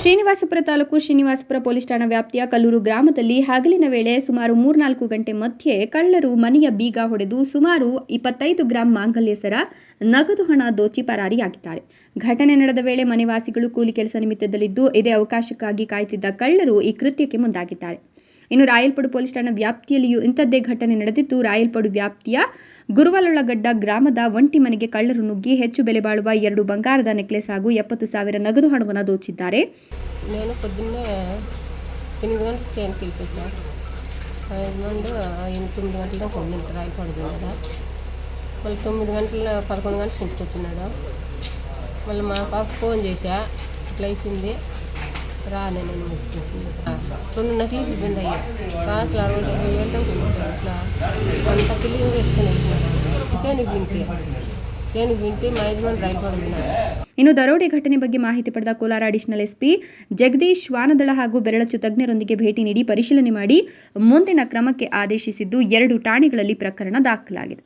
Srinivaspur taluk Srinivaspur police ಠಾಣಾ ವ್ಯಾಪ್ತಿಯ ಕಲ್ಲೂರು ಗ್ರಾಮದಲ್ಲಿ ಹಗಲಿನ ವೇಳೆ ಸುಮಾರು 3-4 ಗಂಟೆ ಮಧ್ಯೆ ಕಳ್ಳರು ಮನೆಯ ಬೀಗ ಹೊಡೆದು ಸುಮಾರು 25 ಗ್ರಾಂ ಮಾಂಗಲ್ಯ ಸರ, ನಗದು ಹಣ ದೋಚಿ ಪರಾರಿಯಾಗಿದ್ದಾರೆ. ಘಟನೆ ನಡೆದ ವೇಳೆ ಮನೆವಾಸಿಗಳು ಕೂಲಿ ಕೆಲಸ ನಿಮಿತ್ತದಲ್ಲಿದ್ದು ಇದೇ ಅವಕಾಶಕ್ಕಾಗಿ ಕಾಯುತ್ತಿದ್ದ ಕಳ್ಳರು ಈ ಕೃತ್ಯಕ್ಕೆ ಮುಂದಾಗಿದ್ದಾರೆ. ಇನ್ನು ರಾಯಲ್ಪಾಡು ಪೊಲೀಸ್ ಠಾಣಾ ವ್ಯಾಪ್ತಿಯಲ್ಲಿಯೂ ಇಂಥದ್ದೇ ಘಟನೆ ನಡೆದಿದ್ದು, ರಾಯಲ್ಪಾಡು ವ್ಯಾಪ್ತಿಯ ಗುರುವಲೊಳಗಡ್ಡ ಗ್ರಾಮದ ಒಂಟಿ ಮನೆಗೆ ಕಳ್ಳರು ನುಗ್ಗಿ ಹೆಚ್ಚು ಬೆಲೆ ಬಾಳುವ 2 ಬಂಗಾರದ ನೆಕ್ಲೆಸ್ ಹಾಗೂ 70,000 ನಗದು ಹಣವನ್ನು ದೋಚಿದ್ದಾರೆ. నేను పొద్దున్నే 8 గంటలకు ట్రైన్కి వెళ్తాను సార్. 9 గంటల దాకా ఉండింటారు రాయపాడు దగ్గర. మళ్ళీ 9 గంటల 11 గంటలకు ఇంటికి వచ్చినాడు. మళ్ళీ మా పాప ఫోన్ చేశా, ఇట్లా అయిపోయింది రా, నేను 2 నకిలీస్ ఇబ్బంది అయ్యా. కాసులు 60-70 దాకా ఉంటారు. ఇట్లా అంత క్లీన్గా ఎత్తుకొని వెళ్తున్నాడు. చేనికి వింటే మా యజమాని రైల్పాడు ఉన్నాడు. ಇನ್ನು ದರೋಡೆ ಘಟನೆ ಬಗ್ಗೆ ಮಾಹಿತಿ ಪಡೆದ ಕೋಲಾರ ಅಡಿಷನಲ್ ಎಸ್ಪಿ ಜಗದೀಶ್ ಶ್ವಾನದಳ ಹಾಗೂ ಬೆರಳಚ್ಚು ತಜ್ಞರೊಂದಿಗೆ ಭೇಟಿ ನೀಡಿ ಪರಿಶೀಲನೆ ಮಾಡಿ ಮುಂದಿನ ಕ್ರಮಕ್ಕೆ ಆದೇಶಿಸಿದ್ದು 2 ಠಾಣೆಗಳಲ್ಲಿ ಪ್ರಕರಣ ದಾಖಲಾಗಿದೆ.